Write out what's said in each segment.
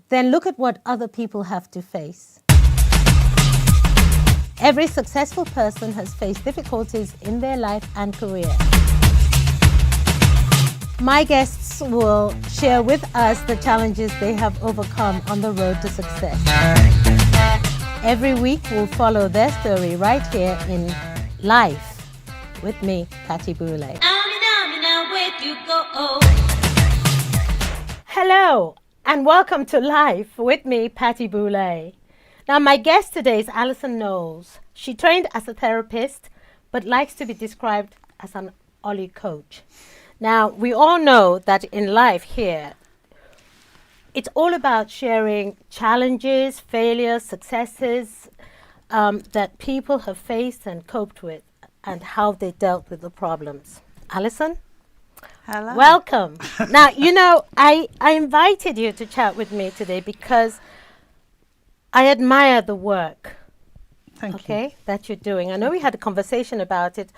then look at what other people have to face. Every successful person has faced difficulties in their life and career. My guests will share with us the challenges they have overcome on the road to success. Every week we'll follow their story right here in Life with me, Patti Boulaye. Hello and welcome to Life with me, Patti Boulaye. Now my guest today is Alison Knowles. She trained as a therapist but likes to be described as an Ollie Coach. Now, we all know that in life here, it's all about sharing challenges, failures, successes that people have faced and coped with and how they dealt with the problems. Alison? Hello. Welcome. Now, you know, I invited you to chat with me today because I admire the work Thank you. that you're doing. I know we had a conversation about it,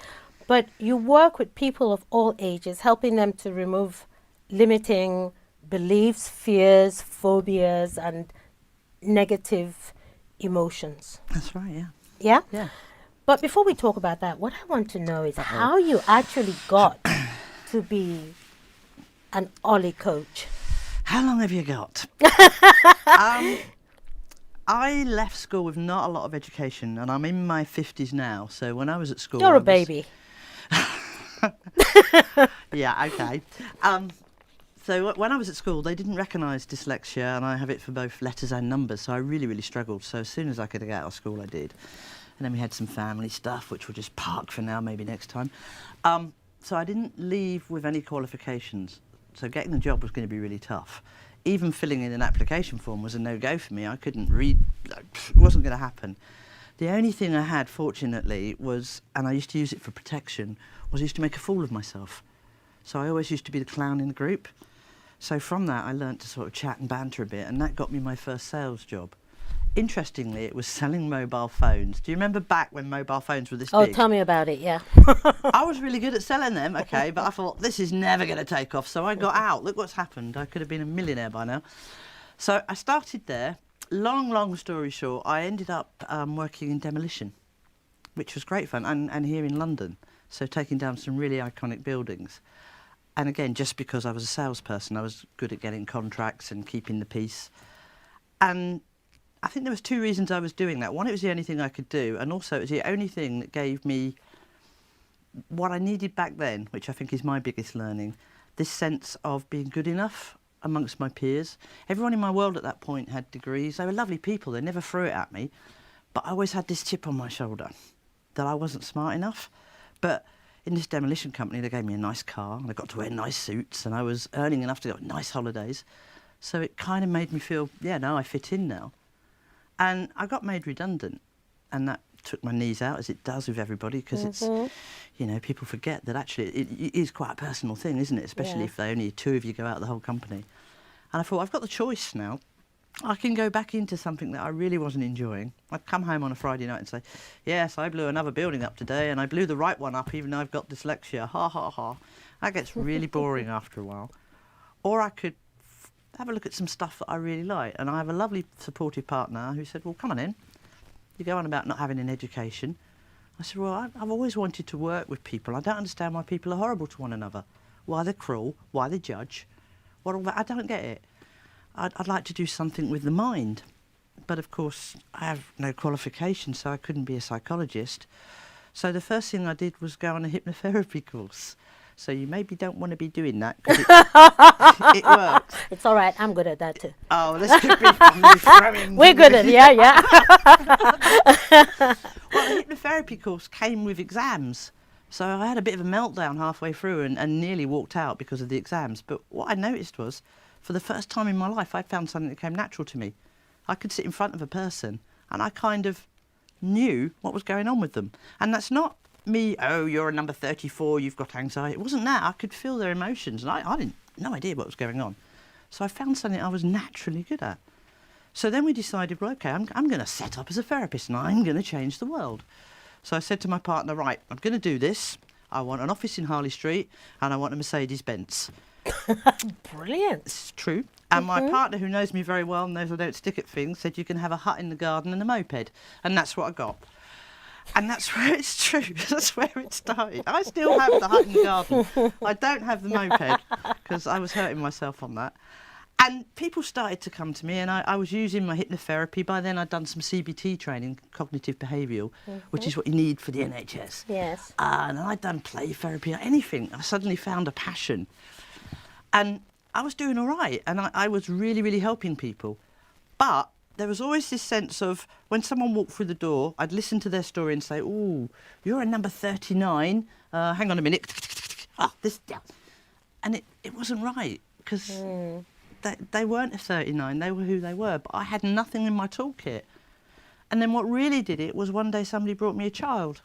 but you work with people of all ages, helping them to remove limiting beliefs, fears, phobias, and negative emotions. That's right, yeah. Yeah? Yeah. But before we talk about that, what I want to know is how you actually got to be an Ollie Coach. How long have you got? I left school with not a lot of education, and I'm in my 50s now. So when I was at school... You're a baby. Yeah, okay. So when I was at school, they didn't recognise dyslexia, and I have it for both letters and numbers, so I really, really struggled. So as soon as I could get out of school, I did. And then we had some family stuff, which we'll just park for now, maybe next time. So I didn't leave with any qualifications, so getting the job was going to be really tough. Even filling in an application form was a no-go for me. I couldn't read, it wasn't going to happen. The only thing I had, fortunately, was, and I used to use it for protection, was I used to make a fool of myself. So I always used to be the clown in the group. So from that, I learnt to sort of chat and banter a bit, and that got me my first sales job. Interestingly, it was selling mobile phones. Do you remember back when mobile phones were this big? Oh, tell me about it, yeah. I was really good at selling them, okay, but I thought, this is never going to take off, so I got out. Look what's happened. I could have been a millionaire by now. So I started there. Long story short, I ended up working in demolition, which was great fun, and here in London. So taking down some really iconic buildings. And again, just because I was a salesperson, I was good at getting contracts and keeping the peace. And I think there was two reasons I was doing that. One, it was the only thing I could do, and also it was the only thing that gave me what I needed back then, which I think is my biggest learning, this sense of being good enough amongst my peers. Everyone in my world at that point had degrees. They were lovely people. They never threw it at me. But I always had this chip on my shoulder that I wasn't smart enough. But in this demolition company, they gave me a nice car, and I got to wear nice suits, and I was earning enough to go on nice holidays. So it kind of made me feel, yeah, no, I fit in now. And I got made redundant, and that took my knees out, as it does with everybody, because it's, you know, people forget that actually it is quite a personal thing, isn't it? Especially if they only two of you go out of the whole company. And I thought, I've got the choice now. I can go back into something that I really wasn't enjoying. I'd come home on a Friday night and say, yes, I blew another building up today, and I blew the right one up even though I've got dyslexia. Ha, ha, ha. That gets really boring after a while. Or I could have a look at some stuff that I really like. And I have a lovely supportive partner who said, well, come on in. You go on about not having an education. I said, well, I've always wanted to work with people. I don't understand why people are horrible to one another. Why they're cruel, why they judge. What all that? I don't get it. I'd like to do something with the mind. But of course, I have no qualifications, so I couldn't be a psychologist. So the first thing I did was go on a hypnotherapy course. So you maybe don't want to be doing that, because it works. It's all right. I'm good at that too. Oh, this could be from you throwing... We're good at it, yeah. Well, the hypnotherapy course came with exams. So I had a bit of a meltdown halfway through and nearly walked out because of the exams. But what I noticed was, for the first time in my life, I found something that came natural to me. I could sit in front of a person and I kind of knew what was going on with them. And that's not me, oh, you're a number 34, you've got anxiety. It wasn't that. I could feel their emotions, and I didn't, no idea what was going on. So I found something I was naturally good at. So then we decided, well, OK, I'm going to set up as a therapist and I'm going to change the world. So I said to my partner, right, I'm going to do this. I want an office in Harley Street and I want a Mercedes-Benz. Brilliant. It's true. And my partner, who knows me very well, knows I don't stick at things, said you can have a hut in the garden and a moped. And that's what I got. And that's where it's true. That's where it started. I still have the hut in the garden. I don't have the moped because I was hurting myself on that. And people started to come to me, and I was using my hypnotherapy. By then, I'd done some CBT training, cognitive behavioural, which is what you need for the NHS. Yes. And I'd done play therapy, anything. I suddenly found a passion. And I was doing all right, and I was really, really helping people. But there was always this sense of, when someone walked through the door, I'd listen to their story and say, "Oh, you're a number 39. Hang on a minute." This. And it wasn't right, because they weren't a 39. They were who they were, but I had nothing in my toolkit. And then what really did it was one day somebody brought me a child,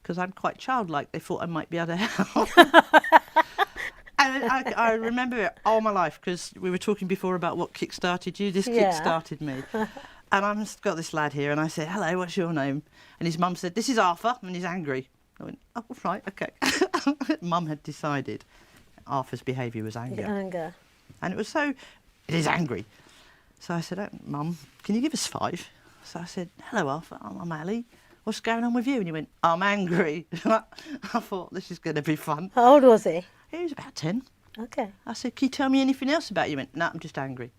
because I'm quite childlike. They thought I might be able to help. And I remember it all my life, because we were talking before about what kick-started you. This kick-started me. And I've got this lad here, and I said, "Hello, what's your name?" And his mum said, "This is Arthur, and he's angry." I went, "Oh, right, okay." Mum had decided Arthur's behaviour was anger. Anger. And it is angry. So I said, "Oh, Mum, can you give us 5? So I said, "Hello, Arthur, I'm Ali. What's going on with you?" And he went, "I'm angry." I thought, this is going to be fun. How old was he? He was about 10. Okay. I said, "Can you tell me anything else about you?" He went, "No, I'm just angry."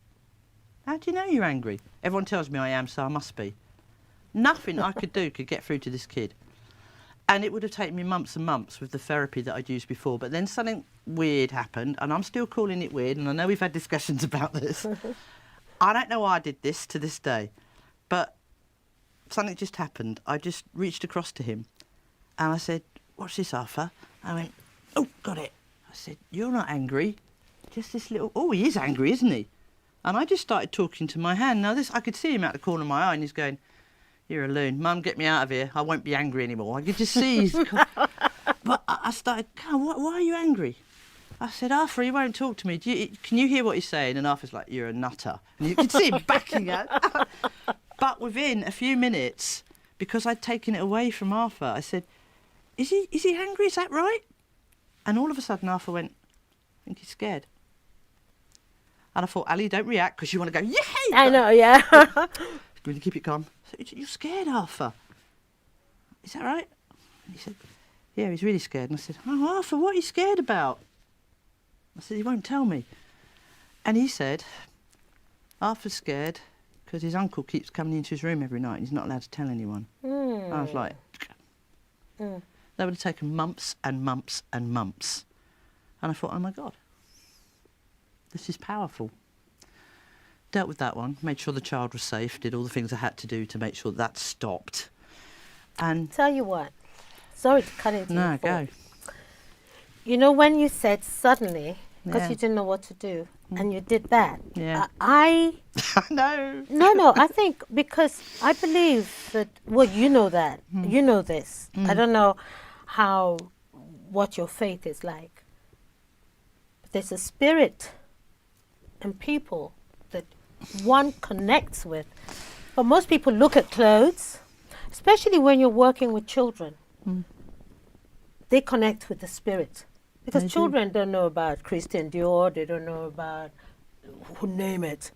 "How do you know you're angry?" "Everyone tells me I am, so I must be." Nothing I could do could get through to this kid. And it would have taken me months and months with the therapy that I'd used before. But then something weird happened, and I'm still calling it weird, and I know we've had discussions about this. I don't know why I did this to this day, but something just happened. I just reached across to him, and I said, "What's this, Arthur?" I went, "Oh, got it." I said, "You're not angry, just this little..." "Oh, he is angry, isn't he?" And I just started talking to my hand. Now, I could see him out the corner of my eye, and he's going, "You're a loon. Mum, get me out of here. I won't be angry anymore." I could just see he's... But I started, "Why are you angry?" I said, "Arthur, he won't talk to me. Can you hear what he's saying?" And Arthur's like, "You're a nutter." And you could see him backing out. But within a few minutes, because I'd taken it away from Arthur, I said, is he angry? Is that right?" And all of a sudden, Arthur went, "I think he's scared." And I thought, "Ali, don't react, because you want to go, yay!" I know, yeah. Will you keep it calm? I said, "You're scared, Arthur. Is that right?" And he said, "Yeah, he's really scared." And I said, "Oh, Arthur, what are you scared about?" I said, "He won't tell me." And he said, "Arthur's scared because his uncle keeps coming into his room every night and he's not allowed to tell anyone." I was like... That would have taken months and months and months. And I thought, oh my God, this is powerful. Dealt with that one, made sure the child was safe, did all the things I had to do to make sure that stopped. And... Tell you what, sorry to cut into No, you. go. You know, when you said suddenly, because Yeah. you didn't know what to do, and you did that, Yeah. I No. No, I think because I believe that, well, you know that. You know this. I don't know what your faith is like. But there's a spirit and people that one connects with. But most people look at clothes, especially when you're working with children. They connect with the spirit. Because children don't know about Christian Dior, they don't know about, name it.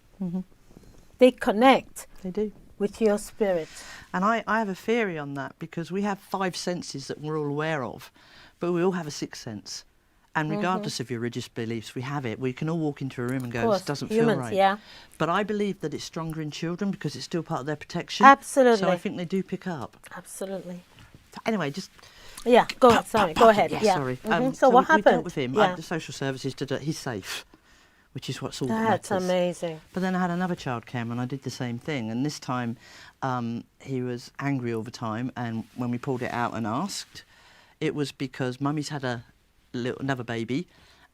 They connect They do. with your spirit. And I have a theory on that, because we have 5 senses that we're all aware of, but we all have a 6th sense. And regardless of your religious beliefs, we have it. We can all walk into a room and go, "This doesn't feel right." Yeah. But I believe that it's stronger in children because it's still part of their protection. Absolutely. So I think they do pick up. Absolutely. So anyway, just... Yeah, go ahead. Sorry, go ahead. Yeah, Yeah. sorry. So what we happened? dealt with him. Yeah. The social services did it. He's safe, which is what's all That's that matters. amazing. But then I had another child came and I did the same thing. And this time he was angry all the time. And when we pulled it out and asked, it was because Mummy's had another baby,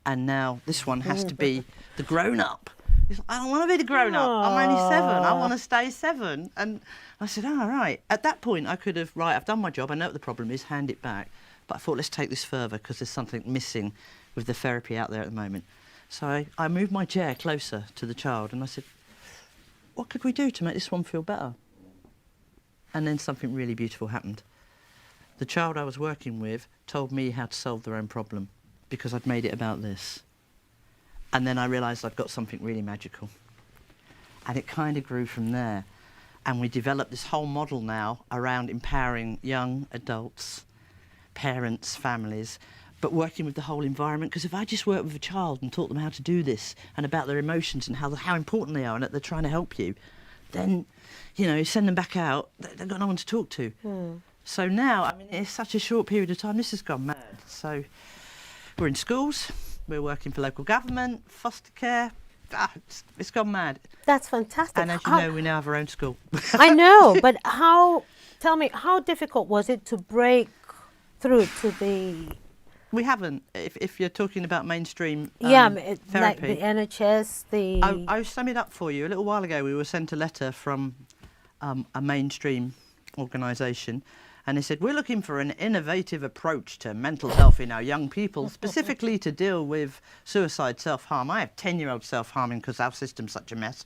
and now this one has to be the grown-up. He's like, "I don't want to be the grown-up. I'm only 7. I want to stay 7. And I said, "Oh, right." At that point, I could have, right, I've done my job. I know what the problem is, hand it back. But I thought, let's take this further, because there's something missing with the therapy out there at the moment. So I moved my chair closer to the child and I said, "What could we do to make this one feel better?" And then something really beautiful happened. The child I was working with told me how to solve their own problem, because I'd made it about this. And then I realised I've got something really magical. And it kind of grew from there. And we developed this whole model now around empowering young adults, parents, families, but working with the whole environment. Because if I just work with a child and taught them how to do this and about their emotions and how important they are and that they're trying to help you, then, you know, send them back out, they've got no one to talk to. So now, I mean, it's such a short period of time, this has gone mad. So we're in schools, we're working for local government, foster care. It's gone mad. That's fantastic. And as you know, we now have our own school. I know, but tell me, how difficult was it to break through to the... We haven't, if you're talking about mainstream like therapy. the NHS, I'll sum it up for you. A little while ago, we were sent a letter from a mainstream organisation, and they said, we're looking for an innovative approach to mental health in our young people, specifically to deal with suicide, self-harm. I have 10-year-olds self-harming because our system's such a mess.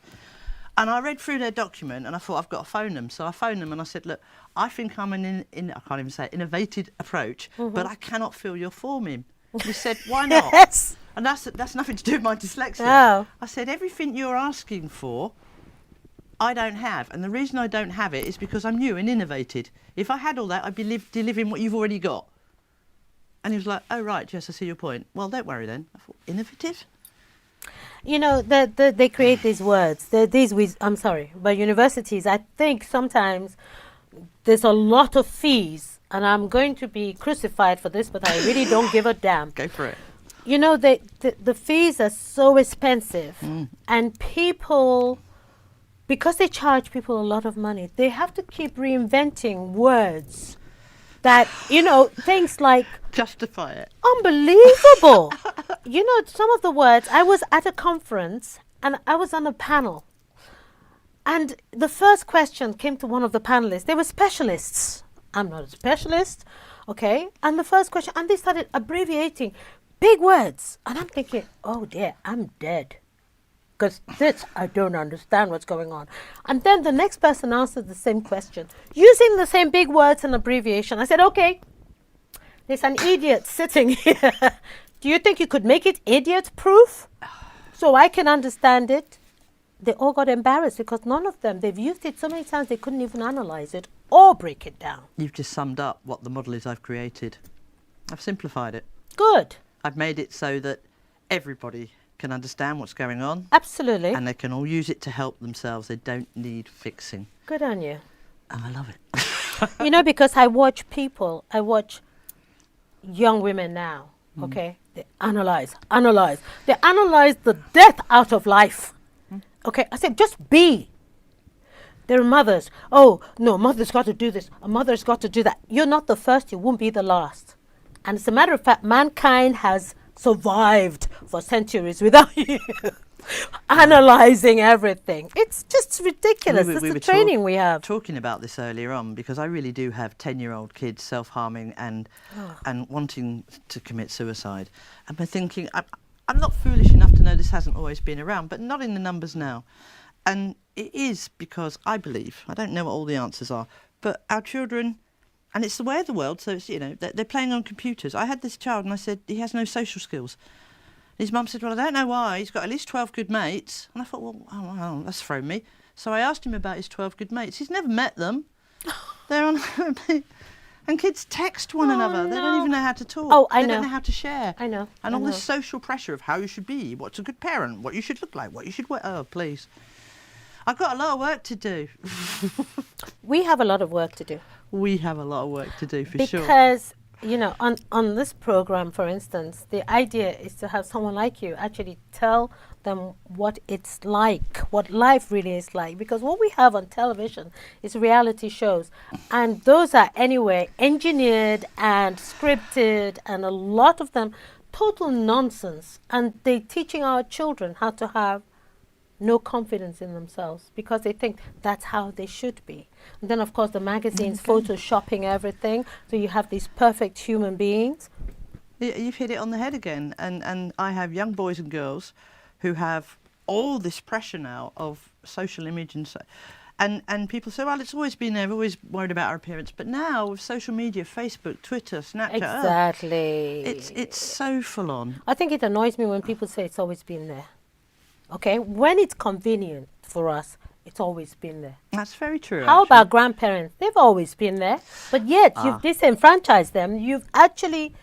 And I read through their document and I thought, I've got to phone them. So I phoned them and I said, look, I think I'm I can't even say innovative approach, but I cannot fill your form in. He said, why not? Yes. And that's nothing to do with my dyslexia. No. I said, everything you're asking for, I don't have. And the reason I don't have it is because I'm new and innovated. If I had all that, I'd be delivering what you've already got. And he was like, oh, right, yes, I see your point. Well, don't worry then. I thought, innovative? You know, they create these words. I'm sorry, but universities, I think sometimes there's a lot of fees, and I'm going to be crucified for this, but I really don't give a damn. Go for it. You know, the fees are so expensive, and people, because they charge people a lot of money, they have to keep reinventing words that, you know, things like... Justify it. Unbelievable. You know, some of the words, I was at a conference and I was on a panel, and the first question came to one of the panelists. They were specialists. I'm not a specialist, okay? And the first question, and they started abbreviating big words. And I'm thinking, oh dear, I'm dead. Because I don't understand what's going on. And then the next person answered the same question, using the same big words and abbreviation. I said, okay, there's an idiot sitting here. Do you think you could make it idiot-proof so I can understand it? They all got embarrassed because none of them, they've used it so many times they couldn't even analyse it or break it down. You've just summed up what the model is I've created. I've simplified it. Good. I've made it so that everybody can understand what's going on. Absolutely. And they can all use it to help themselves. They don't need fixing. Good on you. And I love it. You know, because I watch young women now, okay? They analyse. They analyse the death out of life. Okay, I said, just be. There are mothers. Oh, no, mother's got to do this. A mother's got to do that. You're not the first, you won't be the last. And as a matter of fact, mankind has survived for centuries without you analysing everything. It's just ridiculous. It's the training we have. Talking about this earlier on, because I really do have 10-year-old kids self-harming and wanting to commit suicide. And I'm thinking, I'm not foolish enough to know this hasn't always been around, but not in the numbers now. And it is because I believe, I don't know what all the answers are, but our children, and it's the way of the world, so it's, you know, they're playing on computers. I had this child and I said, he has no social skills. His mum said, well, I don't know why, he's got at least 12 good mates. And I thought, well, oh, that's thrown me. So I asked him about his 12 good mates. He's never met them. They're on... And kids text one another. No. They don't even know how to talk. Oh, I know. They don't know how to share. I know. And all this social pressure of how you should be, what's a good parent, what you should look like, what you should wear. Oh, please. I've got a lot of work to do. We have a lot of work to do. We have a lot of work to do, for sure. Because, you know, on this program, for instance, the idea is to have someone like you actually tell them what it's like, what life really is like. Because what we have on television is reality shows. And those are, anyway, engineered and scripted, and a lot of them total nonsense. And they're teaching our children how to have no confidence in themselves because they think that's how they should be. And then, of course, the magazines photoshopping everything, so you have these perfect human beings. You've hit it on the head again. And I have young boys and girls who have all this pressure now of social image And people say, well, it's always been there, we've always worried about our appearance. But now with social media, Facebook, Twitter, Snapchat, Exactly. it's so full on. I think it annoys me when people say it's always been there. Okay? When it's convenient for us, it's always been there. That's very true. How actually. about grandparents? They've always been there. But yet, you've disenfranchised them. You've actually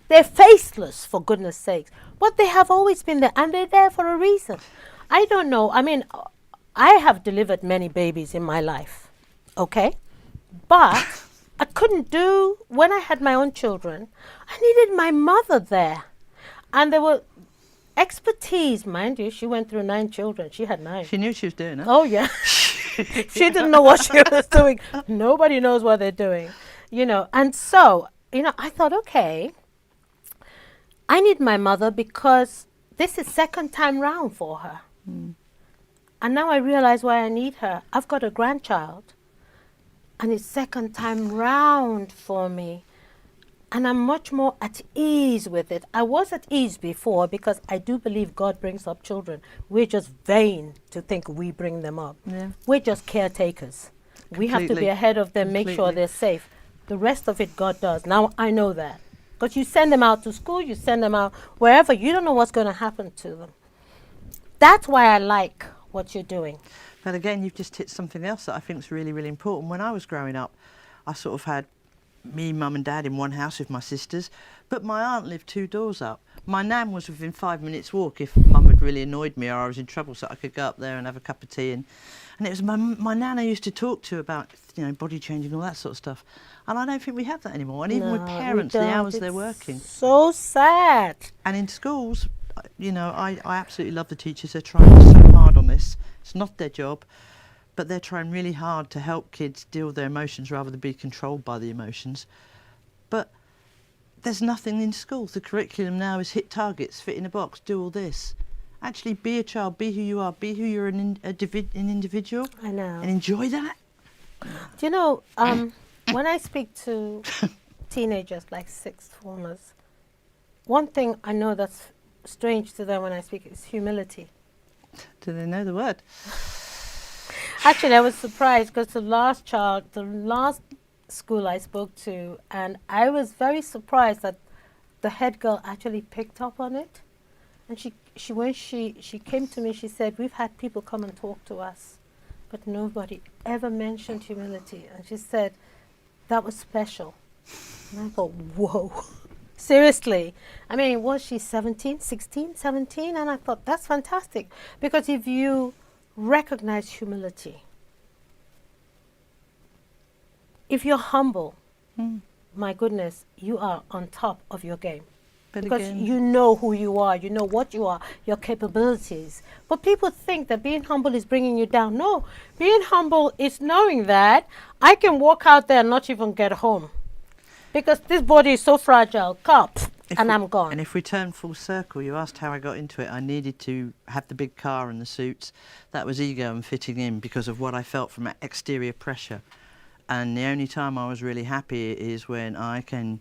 they're faceless, for goodness sakes. But they have always been there, and they're there for a reason. I don't know. I mean, I have delivered many babies in my life, okay? But I couldn't do, when I had my own children, I needed my mother there. And there were expertise, mind you. She went through 9 children. She had 9. She knew she was doing it. Oh, yeah. She didn't know what she was doing. Nobody knows what they're doing, you know. And so, you know, I thought, okay, I need my mother because this is second time round for her. And now I realize why I need her. I've got a grandchild, and it's second time round for me. And I'm much more at ease with it. I was at ease before because I do believe God brings up children. We're just vain to think we bring them up. Yeah. We're just caretakers. We have to be Completely. ahead of them, make sure Completely. they're safe. The rest of it, God does. Now I know that. Because you send them out to school, you send them out wherever. You don't know what's going to happen to them. That's why I like what you're doing. But again, you've just hit something else that I think is really, really important. When I was growing up, I sort of had me, mum and dad in one house with my sisters, but my aunt lived 2 doors up. My nan was within 5 minutes walk if mum had really annoyed me or I was in trouble, so I could go up there and have a cup of tea. And it was my nan I used to talk to about, you know, body changing and all that sort of stuff. And I don't think we have that anymore. And even with No, we parents, the don't. hours they're It's working. so sad. And in schools, you know, I absolutely love the teachers. They're trying so hard on this. It's not their job, but they're trying really hard to help kids deal with their emotions rather than be controlled by the emotions. But there's nothing in schools. The curriculum now is hit targets, fit in a box, do all this. Actually, be a child, be who you are, be who you're an individual. I know. And enjoy that. Do you know, when I speak to teenagers like sixth formers, one thing I know that's strange to them when I speak is humility. Do they know the word? Actually, I was surprised because the last school I spoke to, and I was very surprised that the head girl actually picked up on it. And when she came to me, she said, we've had people come and talk to us, but nobody ever mentioned humility. And she said, that was special. And I thought, whoa, seriously. I mean, was she 17, 16, 17? And I thought, that's fantastic. Because if you recognize humility, if you're humble, my goodness, you are on top of your game. But Because again, you know who you are, you know what you are, your capabilities. But people think that being humble is bringing you down. No, being humble is knowing that I can walk out there and not even get home. Because this body is so fragile, and I'm gone. And if we turn full circle, you asked how I got into it. I needed to have the big car and the suits. That was ego and fitting in because of what I felt from exterior pressure. And the only time I was really happy is when I can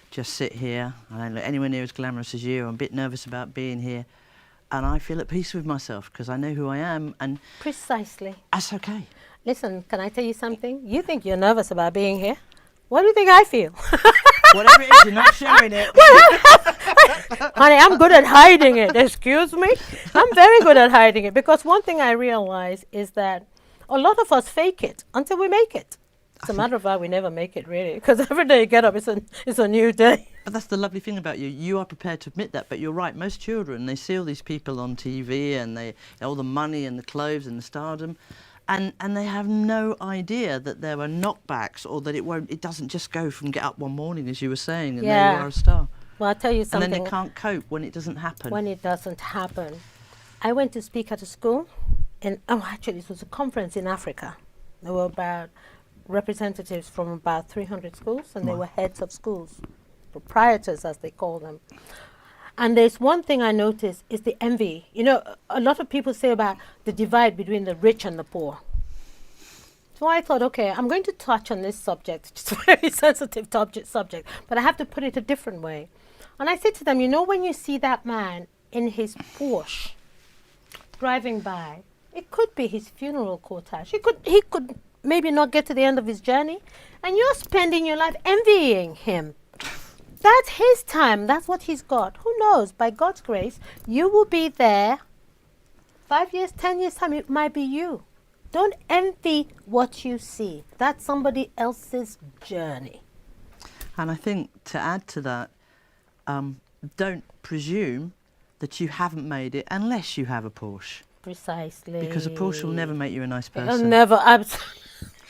just sit here. I don't look anywhere near as glamorous as you. I'm a bit nervous about being here. And I feel at peace with myself because I know who I am. And Precisely. that's okay. Listen, can I tell you something? You think you're nervous about being here? What do you think I feel? Whatever it is, you're not sharing it. Honey, I'm good at hiding it. Excuse me? I'm very good at hiding it because one thing I realize is that a lot of us fake it until we make it. As a matter of fact, we never make it really because every day you get up, it's a new day. But that's the lovely thing about you. You are prepared to admit that. But you're right. Most children, they see all these people on TV and all the money and the clothes and the stardom. And they have no idea that there were knockbacks or that it doesn't just go from get up one morning, as you were saying, and there you are a star. Well, I'll tell you something. And then they can't cope when it doesn't happen. When it doesn't happen. I went to speak at a school, actually it was a conference in Africa. There were about representatives from about 300 schools, and they were heads of schools, proprietors as they call them. And there's one thing I noticed is the envy. You know, a lot of people say about the divide between the rich and the poor. So I thought, okay, I'm going to touch on this subject. It's a very sensitive subject, but I have to put it a different way. And I said to them, you know, when you see that man in his Porsche driving by, It could be his funeral cortege. He could maybe not get to the end of his journey, and you're spending your life envying him. That's his time. That's what he's got. Who knows? By God's grace, you will be there. 5 years, 10 years time, it might be you. Don't envy what you see. That's somebody else's journey. And I think to add to that, don't presume that you haven't made it unless you have a Porsche. Precisely. Because a Porsche will never make you a nice person. It'll never, absolutely.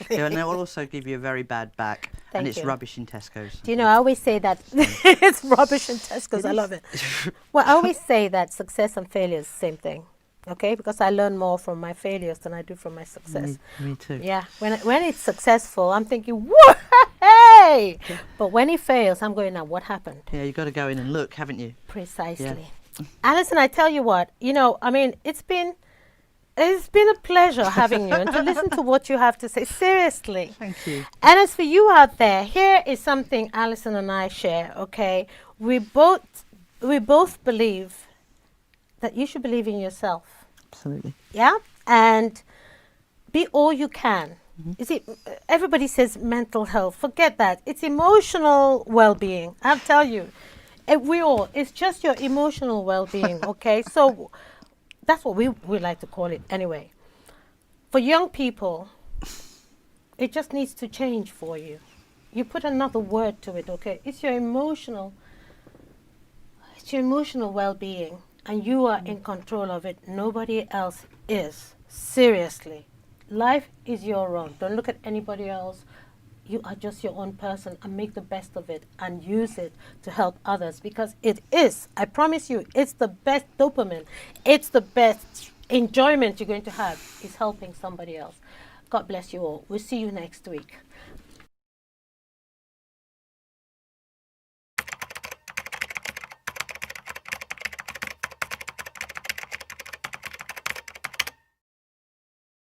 And it will also give you a very bad back. Thank and it's you. rubbish in Tesco's. Do you know, I always say that it's rubbish in Tesco's. I love it. Well, I always say that success and failure is the same thing. Okay? Because I learn more from my failures than I do from my success. Me too. Yeah. When it's successful, I'm thinking, whoa, hey! Yeah. But when it fails, I'm going, now, what happened? Yeah, you've got to go in and look, haven't you? Precisely. Yeah. Alison, I tell you what, I mean, it's been a pleasure having you and to listen to what you have to say. Seriously. Thank you. And as for you out there, here is something Alison and I share, okay? We both believe that you should believe in yourself. Absolutely. Yeah? And be all you can. You see, everybody says mental health. Forget that. It's emotional well-being. I'll tell you. It's just your emotional well-being, okay? So that's what we like to call it anyway. For young people, it just needs to change for you. You put another word to it, okay? It's your emotional well-being, and you are in control of it. Nobody else is. Seriously. Life is your own. Don't look at anybody else. You are just your own person, and make the best of it and use it to help others, because it is, I promise you, it's the best dopamine. It's the best enjoyment you're going to have is helping somebody else. God bless you all. We'll see you next week.